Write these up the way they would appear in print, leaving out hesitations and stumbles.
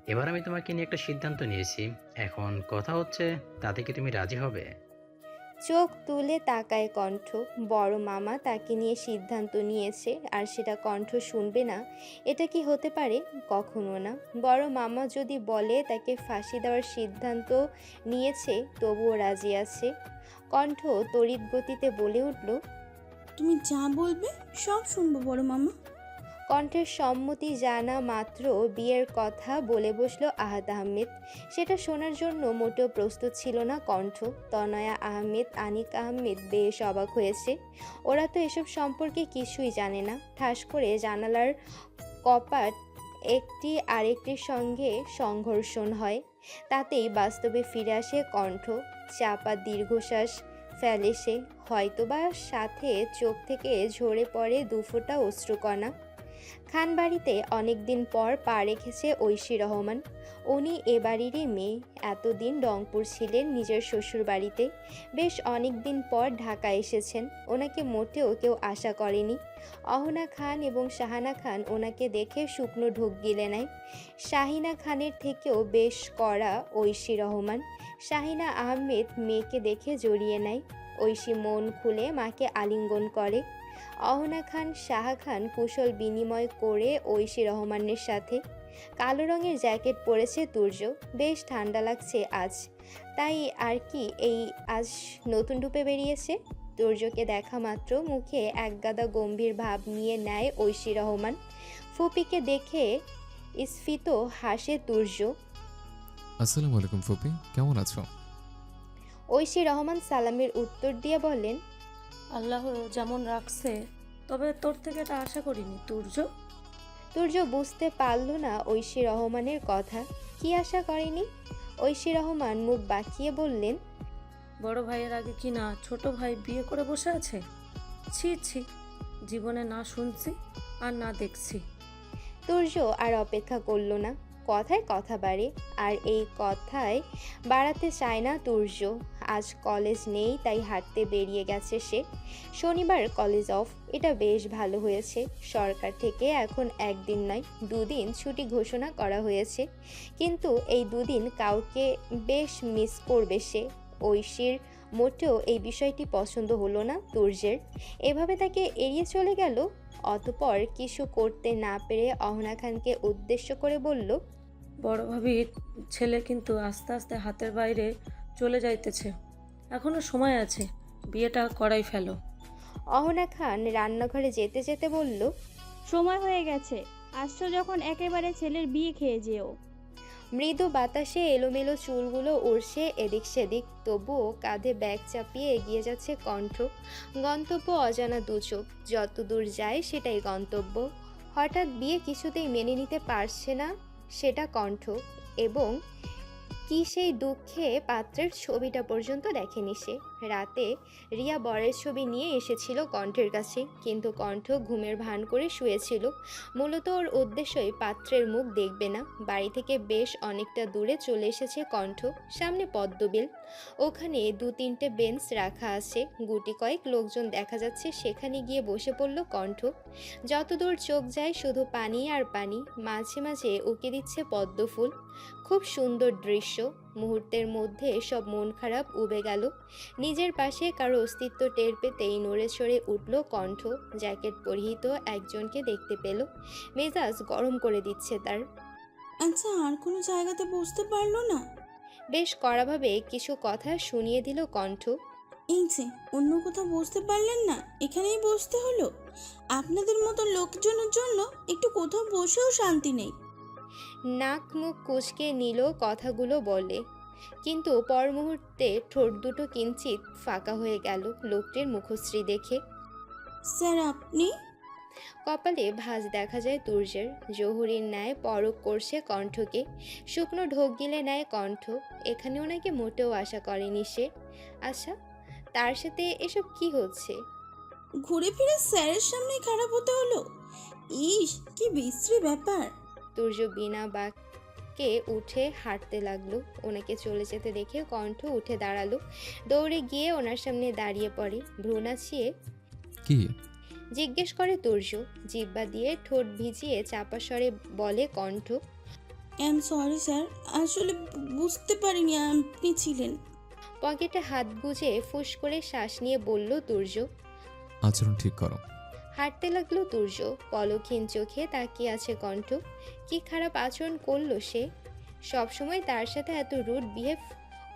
এবার আমি তোমাকে নিয়ে একটা সিদ্ধান্ত নিয়েছি। এখন কথা হচ্ছে, তাতে কি তুমি রাজি হবে? চোখ তুলে তাকায় কণ্ঠ। বড় মামা তাকে নিয়ে সিদ্ধান্ত নিয়েছে আর সেটা কণ্ঠ শুনবে না, এটা কি হতে পারে? কখনো না। বড় মামা যদি বলে তাকে ফাঁসি দেওয়ার সিদ্ধান্ত নিয়েছে, তবুও রাজি আছে। কণ্ঠ তড়িৎ গতিতে বলে উঠল, তুমি যা বলবে সব শুনবো বড় মামা। কণ্ঠের সম্মতি জানা মাত্র বিয়ের কথা বলে বসলো আহাদ আহমেদ। সেটা শোনার জন্য মোটেও প্রস্তুত ছিল না কণ্ঠ। তনয়া আহমেদ, আনিক আহমেদ বেশ অবাক হয়েছে। ওরা তো এসব সম্পর্কে কিছুই জানে না। ঠাস করে জানালার কপাট একটি আরেকটির সঙ্গে সংঘর্ষণ হয়। তাতেই বাস্তবে ফিরে আসে কণ্ঠ। চাপা দীর্ঘশ্বাস ফেলে সে। হয়তোবা সাথে চোখ থেকে ঝরে পড়ে দুফোঁটা অশ্রুকণা। খানবাড়িতে অনেকদিন পর পা রেখেছে ঐশী রহমান। উনি এ বাড়িরই মেয়ে। এতদিন রংপুর ছিলেন নিজের শ্বশুর বাড়িতে। বেশ অনেক দিন পর ঢাকা এসেছেন। ওনাকে মোটেও কেউ আশা করেনি। অহনা খান এবং শাহানা খান ওনাকে দেখে শুকনো ঢোক গিলে নেয়। শাহিনা খানের থেকেও বেশ কড়া ঐশী রহমান। শাহিনা আহমেদ মেয়েকে দেখে জড়িয়ে নেয়। ঐশী মন খুলে মাকে আলিঙ্গন করে। অহনা খান, শাহা খান কুশল বিনিময় করে ঐশী রহমানের সাথে। কালো রঙের জ্যাকেট পরেছে তুর্য। বেশ ঠান্ডা লাগছে আজ। তাই আর কি এই আজ নতুন রূপে বেরিয়েছে। তুর্যকে দেখা মাত্র মুখে একগাদা গম্ভীর ভাব নিয়ে নেয় ঐশী রহমান। ফুপিকে দেখে স্ফীত হাসে তুর্য। আসসালামু আলাইকুম ফুপি, কেমন আছো? ঐশী রহমান সালামের উত্তর দিয়ে বললেন, আল্লাহ যেমন রাখছে, তবে তোর থেকে এটা আশা করিনি তুর্য। তুর্য বুঝতে পারল না ঐশী রহমানের কথা। কি আশা করেনি? ঐশী রহমান মুখ বাঁকিয়ে বললেন, বড় ভাইয়ের আগে কি না ছোট ভাই বিয়ে করে বসে আছে? ছি ছি, জীবনে না শুনছি আর না দেখছি। তুর্য আর অপেক্ষা করল না। কথায় কথা বাড়ে, আর এই কথায় বাড়াতে চায় না তুর্য। আজ কলেজ নেই, তাই হাঁটতে বেরিয়ে গেছে সে। শনিবার কলেজ অফ, এটা বেশ ভালো হয়েছে। সরকার থেকে এখন একদিন নয়, দুদিন ছুটি ঘোষণা করা হয়েছে। কিন্তু এই দুদিন কাউকে বেশ মিস করবে সে। ঐশীর মোটেও এই বিষয়টি পছন্দ হলো না তুর্যের। এভাবে তাকে এড়িয়ে চলে গেল। অতঃপর কিছু করতে না পেরে অহনা খানকে উদ্দেশ্য করে বলল, বড় ভাবির ছেলে কিন্তু আস্তে আস্তে হাতের বাইরে চলে যাইতেছে। এখনো সময় আছে, বিয়েটা করাই ফেলো। অহনা খান রান্নাঘরে যেতে যেতে বলল, সময় হয়ে গেছে, আসছো যখন একেবারে ছেলের বিয়ে খেয়ে যেও। মৃদু বাতাসে এলোমেলো চুলগুলো উড়ছে এদিক সেদিক। তবুও কাঁধে ব্যাগ চাপিয়ে এগিয়ে যাচ্ছে কণ্ঠ। গন্তব্য অজানা দুচোখ, যতদূর যায় সেটাই গন্তব্য। হঠাৎ বিয়ে কিছুতেই মেনে নিতে পারছে না সেটা কণ্ঠ। এবং কি সেই দুঃখে পাত্রের ছবিটা পর্যন্ত দেখেনি সে। রাতে রিয়া বরের ছবি নিয়ে এসেছিল কণ্ঠের কাছে, কিন্তু কণ্ঠ ঘুমের ভান করে শুয়েছিল। মূলত ওর উদ্দেশ্যই পাত্রের মুখ দেখবে না। বাড়ি থেকে বেশ অনেকটা দূরে চলে এসেছে কণ্ঠ। সামনে পদ্মবিল, ওখানে দু তিনটে বেঞ্চ রাখা আছে। গুটি কয়েক লোকজন দেখা যাচ্ছে, সেখানে গিয়ে বসে পড়ল কণ্ঠ। যতদূর চোখ যায় শুধু পানি আর পানি। মাঝে মাঝে উকি দিচ্ছে পদ্মফুল। খুব সুন্দর দৃশ্য। মুহূর্তের মধ্যে সব মন খারাপ উবে গেল। নিজের পাশে কারো অস্তিত্ব টের পেতেই নড়ে চড়ে উঠল কণ্ঠ। জ্যাকেট পরিহিত একজনকে দেখতে পেল। মেজাজ গরম করে দিচ্ছে তার। আচ্ছা, আর কোনো জায়গাতে বসতে পারলো না? বেশ কড়াভাবে কিছু কথা শুনিয়ে দিল কণ্ঠ। এই যে, অন্য কোথাও বসতে পারলেন না, এখানেই বসতে হলো? আপনাদের মতো লোকজনের জন্য একটু কোথাও বসেও শান্তি নেই। নাক মুখ কুঁচকে নিল কথাগুলো বলে, কিন্তু পর মুহূর্তে ঠোঁট দুটো কিঞ্চিত ফাঁকা হয়ে গেল লোকটির মুখশ্রী দেখে। স্যার আপনি? কপালে ভাঁজ দেখা যায় তুর্যের। জহুরির ন্যায় পরক করছে কণ্ঠকে। শুকনো ঢোক গিলে নেয় কণ্ঠ। এখানে ওনাকে মোটেও আশা করেনি সে। আচ্ছা, তার সাথে এসব কি হচ্ছে? ঘুরে ফিরে স্যারের সামনে খারাপ হতে হলো? ইস, কি বিশ্রী ব্যাপার। তুর্য বিনা বাক্যে উঠে হাঁটতে লাগলো। ওনাকে চলে যেতে দেখে কণ্ঠ উঠে দাঁড়ালো। দৌড়ে গিয়ে ওনার সামনে দাঁড়িয়ে পড়ে। ভ্রু নাচিয়ে কি? জিজ্ঞেস করে তুর্য। জিহ্বা দিয়ে ঠোঁট ভিজিয়ে চাপা স্বরে বলে কণ্ঠ, সরি স্যার, আসলে বুঝতে পারিনি আপনি ছিলেন। পকেটে হাত গুজে ফুস করে শ্বাস নিয়ে বলল তুর্য। আচরণ ঠিক করো। হাঁটতে লাগলো তুর্য, পলকহীন চোখে তাকিয়ে আছে কণ্ঠ। কি খারাপ আচরণ করলো সে? সবসময় তার সাথে এত রুড বিহেভ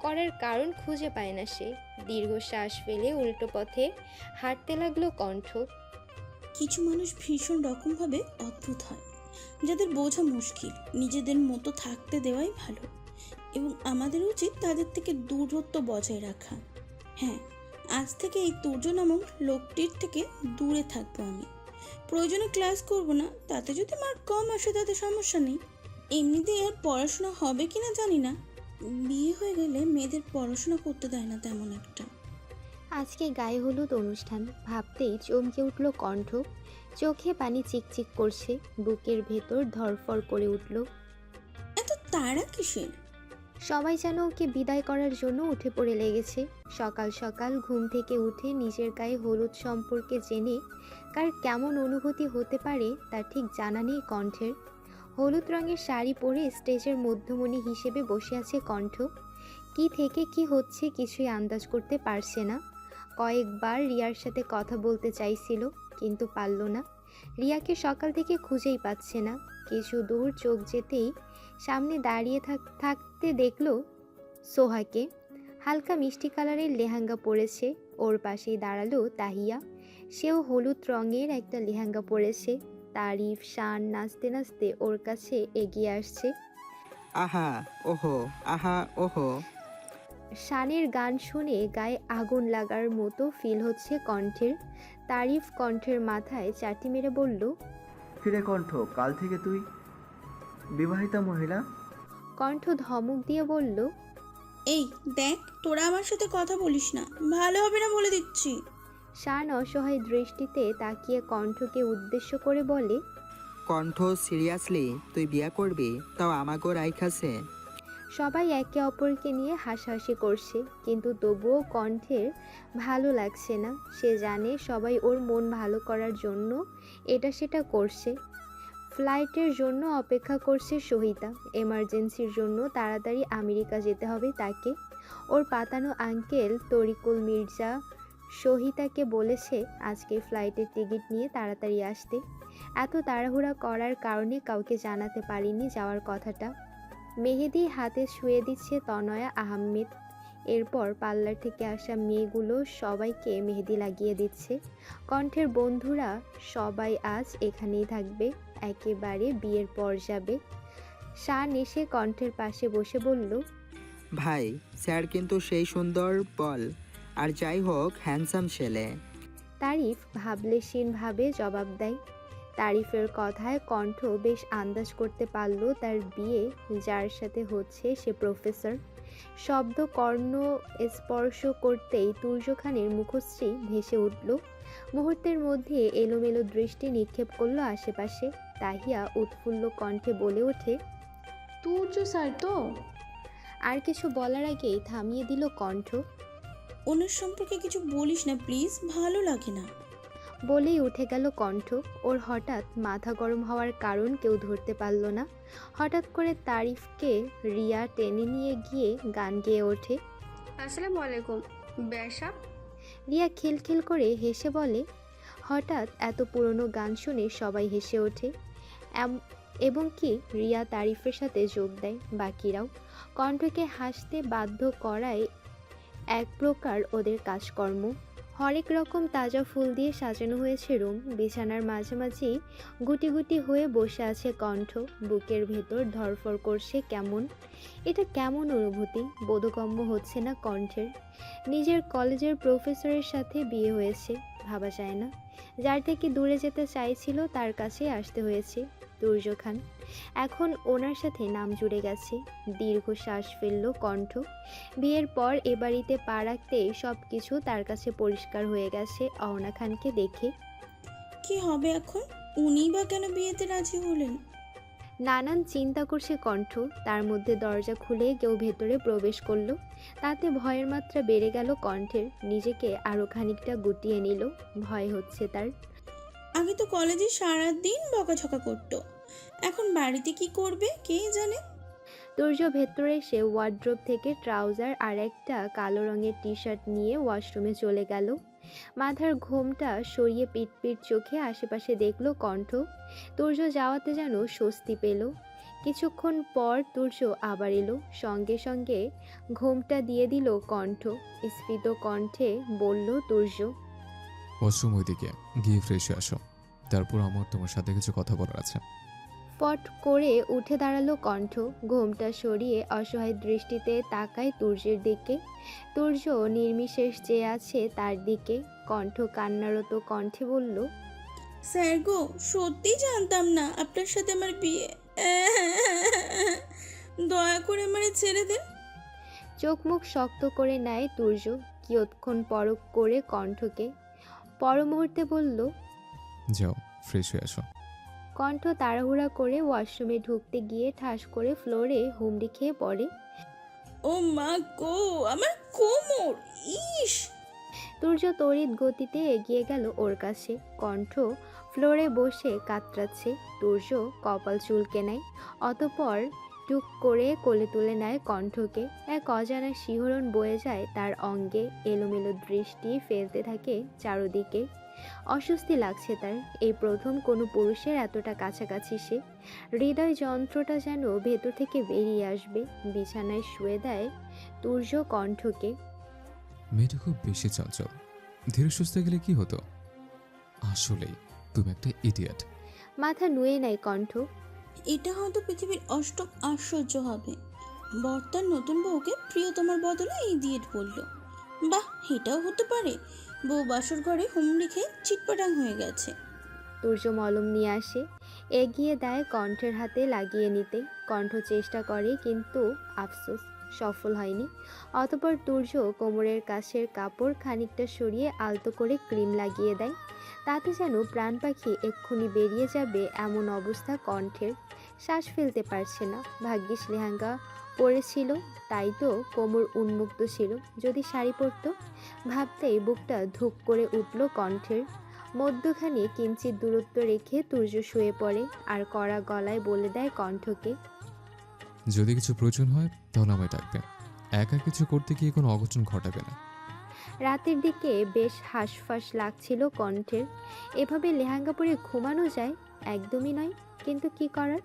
করার কারণ খুঁজে পায় না সে। দীর্ঘ শ্বাস ফেলে উল্টো পথে হাঁটতে লাগলো কণ্ঠ। কিছু মানুষ ভীষণ রকমভাবে অদ্ভুত হয়, যাদের বোঝা মুশকিল। নিজেদের মতো থাকতে দেওয়াই ভালো, এবং আমাদের উচিত তাদের থেকে দূরত্ব বজায় রাখা। হ্যাঁ, আজ থেকে এই তুর্য নামক লোকটির থেকে দূরে থাকবো আমি। প্রয়োজনে ক্লাস করব না, তাতে যদি মার্ক কম আসে তাতে সমস্যা নেই। এমনিতেই আর পড়াশোনা হবে কিনা জানি না। বিয়ে হয়ে গেলে মেয়েদের পড়াশোনা করতে দেয় না তেমন একটা। আজকে গায়ে হলুদ অনুষ্ঠান ভাবতেই চমকে উঠল কণ্ঠ। চোখে পানি চিকচিক করছে, বুকের ভেতর ধরফর করে উঠল। এত তাড়া কিসের? সবাই যেন ওকে বিদায় করার জন্য উঠে পড়ে লেগেছে। সকাল সকাল ঘুম থেকে উঠে নিজের গায়ে হলুদ সম্পর্কে জেনে কার কেমন অনুভূতি হতে পারে তা ঠিক জানা নেই কণ্ঠের। হলুদ রঙের শাড়ি পরে স্টেজের মধ্যমণি হিসেবে বসে আছে কণ্ঠ। কি থেকে কি হচ্ছে কিছুই আন্দাজ করতে পারছে না। কয়েকবার রিয়ার সাথে কথা বলতে চাইছিল, কিন্তু পারল না। রিয়াকে সকাল থেকে খুঁজেই পাচ্ছে না। কিছু দূর চোখ যেতেই সামনে দাঁড়িয়ে থাকতে দেখলো সোহাকে। হালকা মিষ্টি কালারের লেহেঙ্গা পরেছে। ওর পাশেই দাঁড়ালো তাহিয়া, সেও হলুদ রঙের একটা লেহেঙ্গা পরেছে। তারিফ শান নাচতে নাচতে ওর কাছে এগিয়ে আসছে। আহা ওহো, আহা ওহো। শানের গান শুনে গায়ে আগুন লাগার মতো ফিল হচ্ছে কণ্ঠের। তারিফ কণ্ঠের মাথায় চাটি মেরে বলল, কিরে কণ্ঠ, কাল থেকে তুই বিবাহিতা মহিলা? কণ্ঠ ধমক দিয়ে বলল, এই দেখ, তোরা আমার সাথে কথা বলিস না, ভালো হবে না বলে দিচ্ছি। শান অসহায় দৃষ্টিতে তাকিয়ে কণ্ঠকে উদ্দেশ্য করে বলে, কণ্ঠ, সিরিয়াসলি তুই বিয়া করবি? তাও আমাগো রাইখাছে। সবাই একে অপরকে নিয়ে হাসাহাসি করছে, কিন্তু তবুও কণ্ঠের ভালো লাগছে না। সে জানে সবাই ওর মন ভালো করার জন্য এটা সেটা করছে। ফ্লাইটের জন্য অপেক্ষা করছে সহিতা। এমার্জেন্সির জন্য তাড়াতাড়ি আমেরিকা যেতে হবে তাকে। ওর পাতানো আঙ্কেল তরিকুল মির্জা সহিতাকে বলেছে আজকে ফ্লাইটের টিকিট নিয়ে তাড়াতাড়ি আসতে। এত তাড়াহুড়া করার কারণে কাউকে জানাতে পারিনি যাওয়ার কথাটা। মেহেদি হাতে শুয়ে দিচ্ছে তনয়া আহমেদ। এরপর পার্লার থেকে আসা মেয়েগুলো সবাইকে মেহেদি লাগিয়ে দিচ্ছে। কণ্ঠের বন্ধুরা সবাই আজ এখানেই থাকবে, একেবারে বিয়ের পর যাবে। শান এসে কণ্ঠের পাশে বসে বলল, ভাই, স্যার কিন্তু সেই সুন্দর বল, আর যাই হোক হ্যান্ডসাম ছেলে। তারিফ ভাবলেশীনভাবে জবাব দেয়। তারিফের কথায় কণ্ঠ বেশ আন্দাজ করতে পারল তার বিয়ে যার সাথে হচ্ছে সে প্রফেসর। শব্দ কর্ণ স্পর্শ করতেই তুর্য খানের মুখশ্রী ভেসে উঠল। মুহূর্তের মধ্যে এলোমেলো দৃষ্টি নিক্ষেপ করলো আশেপাশে। তাহিয়া উৎফুল্ল কণ্ঠে বলে ওঠে, তুর্য স্যার তো? আর কিছু বলার আগেই থামিয়ে দিল কণ্ঠ। ওনার সম্পর্কে কিছু বলিস না প্লিজ, ভালো লাগে না। বলেই উঠে গেল কণ্ঠ। ওর হঠাৎ মাথা গরম হওয়ার কারণ কেউ ধরতে পারল না। হঠাৎ করে তারিফকে রিয়া টেনে নিয়ে গিয়ে গান গেয়ে ওঠে। আসসালামু আলাইকুম বেশা। রিয়া খিলখিল করে হেসে বলে। হঠাৎ এত পুরনো গান শুনে সবাই হেসে ওঠে, এবং কি রিয়া তারিফের সাথে যোগ দেয় বাকিরাও। কণ্ঠকে হাসতে বাধ্য করায় এক প্রকার ওদের কাজকর্ম। হরেক রকম তাজা ফুল দিয়ে সাজানো হয়েছে রুম। বিছানার মাঝামাঝি গুটি গুটি হয়ে বসে আছে কণ্ঠ। বুকের ভেতর ধরফর করছে কেমন। এটা কেমন অনুভূতি বোধগম্য হচ্ছে না কণ্ঠের। নিজের কলেজের প্রফেসরের সাথে বিয়ে হয়েছে, ভাবা যায় না। যার থেকে দূরে যেতে চাইছিল তার কাছেই আসতে হয়েছে। তুর্য খান এখন ওনার সাথে নাম জুড়ে গেছে। দীর্ঘ শ্বাস ফেলল কণ্ঠ। বিয়ের পর এ বাড়িতে পা রাখতেই সব কিছু তার কাছে পরিষ্কার হয়ে গেছে অহনা খানকে দেখে। কি হবে এখন? উনি বা কেন বিয়েতে রাজি হলেন? নানান চিন্তা করছে কণ্ঠ। তার মধ্যে দরজা খুলে কেউ ভেতরে প্রবেশ করলো। তাতে ভয়ের মাত্রা বেড়ে গেল কণ্ঠের। নিজেকে আরও খানিকটা গুটিয়ে নিল। ভয় হচ্ছে তার। আগে তো কলেজে সারাদিন বকাঝকা করতো, এখন বাড়িতে কি করবে কে জানে। তুর্য ভেতরে এসে ওয়ার্ড্রোব থেকে ট্রাউজার আর একটা কালো রঙের টি শার্ট নিয়ে ওয়াশরুমে চলে গেল। মাথার ঘোমটা সরিয়ে পিটপিট চোখে আশেপাশে দেখলো কণ্ঠ। তুর্য যাওয়াতে যেন স্বস্তি পেল। কিছুক্ষণ পর তুর্য আবার এলো, সঙ্গে সঙ্গে ঘোমটা দিয়ে দিল কণ্ঠ। স্ফীত কণ্ঠে বলল তুর্য। ওয়াশরুম ওইদিকে, গিয়ে ফ্রেশ হয়ে আসো, তারপর আমার তোমার সাথে কিছু কথা বলার আছে। পট করে উঠে দাঁড়ালো কণ্ঠ, ঘোমটা সরিয়ে অসহায় দৃষ্টিতে তাকায় তুর্যের দিকে। তুর্য নির্বিশেষ চেয়ে আছে তার দিকে। কণ্ঠ কান্নারত কণ্ঠে বলল, স্যার গো, সত্যি জানতাম না আপনার সাথে আমার বিয়ে। দয়া করে আমারে ছেড়ে দেন। চোখ মুখ শক্ত করে নেয় তুর্য, কিয়ৎক্ষণ পরক করে কণ্ঠকে। পর মুহূর্তে বলল। যাও ফ্রেশ হয়ে আসো। কণ্ঠ তাড়াহুড়া করে ওয়াশরুমে ঢুকতে গিয়ে ঠাস করে ফ্লোরে হুমড়ি খেয়ে পড়ে। ও মা গো, আমার কোমর! ইস! তুর্য তড়িৎ গতিতে এগিয়ে গেল ওর কাছে। কণ্ঠ ফ্লোরে বসে কাতরাচ্ছে। তুর্য কপাল চুলকে নেয়, অতঃপর টুক করে কোলে তুলে নেয় কণ্ঠকে। এক অজানা শিহরণ বয়ে যায় তার অঙ্গে, এলোমেলো দৃষ্টি ফেলতে থাকে চারদিকে। অস্বস্তি লাগছে তার। এই প্রথম কোনো পুরুষের এতটা কাছাকাছি সে। হৃদয় যন্ত্রটা যেন ভেতর থেকে বেরিয়ে আসবে। বিছানায় শুয়ে দেয় তুর্য কণ্ঠকে। মেয়েটা খুব বেশি চঞ্চল, ধীরে সুস্থে গেলে কি হতো? আসলেই তুমি একটা ইডিয়েট। মাথা নুয়ে নেয় কণ্ঠ। এটা হয়তো পৃথিবীর অষ্টম আশ্চর্য হবে। বর্তার নতুন বউকে প্রিয়তমার বদলে ইডিয়েট বলল। বাহ, এটাও হতে পারে। বউ বাসর ঘরে হুমড়ি খেয়ে চিটপাটাং হয়ে গেছে। তুর্য মলম নিয়ে আসে, এগিয়ে দেয় কণ্ঠের হাতে লাগিয়ে নিতে। কণ্ঠ চেষ্টা করে কিন্তু আফসোস, সফল হয়নি। অতঃপর তুর্য কোমরের কাছের কাপড় খানিকটা সরিয়ে আলতো করে ক্রিম লাগিয়ে দেয়। তাতে যেন প্রাণ পাখি এক্ষুনি বেরিয়ে যাবে এমন অবস্থা কণ্ঠের। শ্বাস ফেলতে পারছে না। ভাগ্যিস লেহেঙ্গা পরেছিল, তাই তো কোমর উন্মুক্ত ছিল। যদি শাড়ি পরতো, ভাবতেই বুকটা ধুক করে উঠল কণ্ঠের। মধ্যখানে কিঞ্চিত দূরত্ব রেখে তুর্য শুয়ে পড়ে আর কড়া গলায় বলে দেয় কণ্ঠকে। যদি কিছু প্রয়োজন হয় তাহলে আমায় ডাকবে, একা কিছু করতে গিয়ে কোনো অঘটন ঘটাবে না। রাতের দিকে বেশ হাঁসফাঁস লাগছিল কণ্ঠের। এভাবে লেহেঙ্গা পরে ঘুমানো যায়? একদমই নয়, কিন্তু কি করার।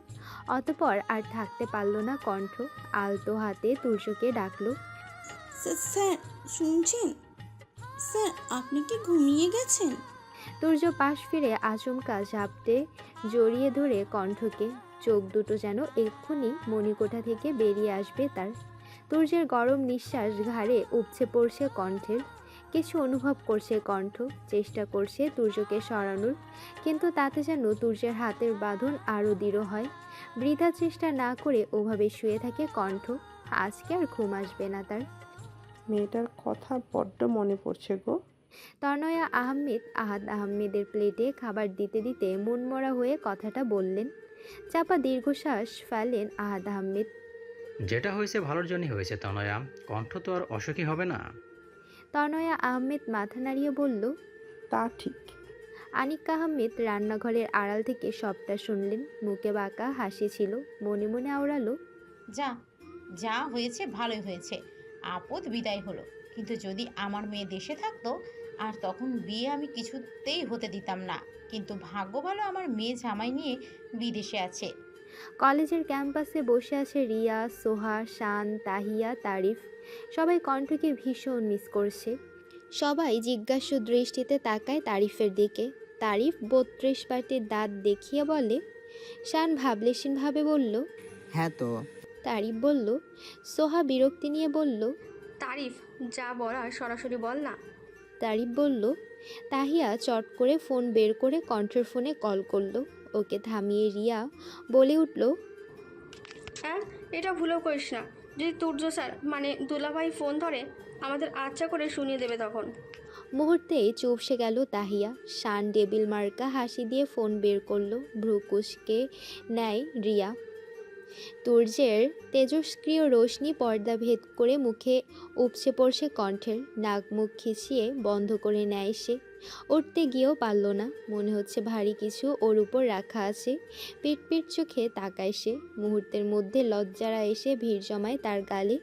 অতঃপর আর থাকতে পারল না কণ্ঠ, আলতো হাতে তুর্যকে ডাকলো। স্যার শুনছেন? স্যার, আপনি কি ঘুমিয়ে গেছেন? তুর্য পাশ ফিরে আচমকা ঝাপটে জড়িয়ে ধরে কণ্ঠকে। চোখ দুটো যেন এক্ষুনি মণিকোঠা থেকে বেরিয়ে আসবে তার। তুর্যের গরম নিঃশ্বাস ঘাড়ে উপচে পড়ছে কণ্ঠের। কিছু অনুভব করছে কণ্ঠ, চেষ্টা করছে তুর্যকে সরানোর, কিন্তু তাতে যেন তুর্যের হাতের বাঁধন আরও দৃঢ় হয়। বৃথা চেষ্টা না করে ওভাবে শুয়ে থাকে কণ্ঠ। আজকে আর ঘুম আসবে না তার। মেয়েটার কথা বড্ড মনে পড়ছে গো। তনয়া আহমেদ আহাদ আহমেদের প্লেটে খাবার দিতে দিতে মনমরা হয়ে কথাটা বললেন। চাপা দীর্ঘশ্বাস ফেলেন আহাদ আহমেদ। যেটা হয়েছে ভালোর জন্যই হয়েছে তনয়া, কণ্ঠ তো আর অসুখী হবে না। তনয়া আহমেদ মাথা নাড়িয়ে বলল। তা ঠিক। আনিক আহমেদ রান্নাঘরের আড়াল থেকে সবটা শুনলেন। মুখে বাঁকা হাসি ছিল, মনে মনে আওড়ালো। যা যা হয়েছে ভালোই হয়েছে, আপদ বিদায় হলো। কিন্তু যদি আমার মেয়ে দেশে থাকতো, আর তখন বিয়ে আমি কিছুতেই হতে দিতাম না। কিন্তু ভাগ্য ভালো, আমার মেয়ে জামাই নিয়ে বিদেশে আছে। কলেজের ক্যাম্পাসে বসে আছে রিয়া, সোহা, শান, তাহিয়া, তারিফ। সবাই কণ্ঠকে ভীষণ মিস করছে। সবাই জিজ্ঞাসু দৃষ্টিতে তাকায় তারিফের দিকে। তারিফ 32 পাটির দাঁত দেখিয়ে বলে। শান ভাবলেশীনভাবে বলল, হ্যাঁ তো। তারিফ বলল। সোহা বিরক্তি নিয়ে বলল, তারিফ, যা বলার সরাসরি বল না। তারিফ বলল। তাহিয়া চট করে ফোন বের করে কণ্ঠের ফোনে কল করলো। ওকে থামিয়ে রিয়া বলে উঠল, হ্যাঁ, এটা ভুলেও করিস না। যদি তুর্য স্যার মানে দুলাভাই ফোন ধরে, আমাদের আচ্ছা করে শুনিয়ে দেবে তখন। মুহূর্তেই চুপসে গেল তাহিয়া। শান ডেবিল মার্কা হাসি দিয়ে ফোন বের করলো। ভ্রু কুঁচকে নেয় রিয়া। সূর্যের তেজস্ক্রিয় রোশনি পর্দা ভেদ করে মুখে উপচে পড়ছে কণ্ঠের। নাক মুখ খিচিয়ে বন্ধ করে নেয় সে। উঠতে গিয়েও পারল না, মনে হচ্ছে ভারী কিছু ওর উপর রাখা আছে। পিট পিট চোখে তাকায় সে। মুহূর্তের মধ্যে লজ্জারা এসে ভিড় জমায় তার গালে।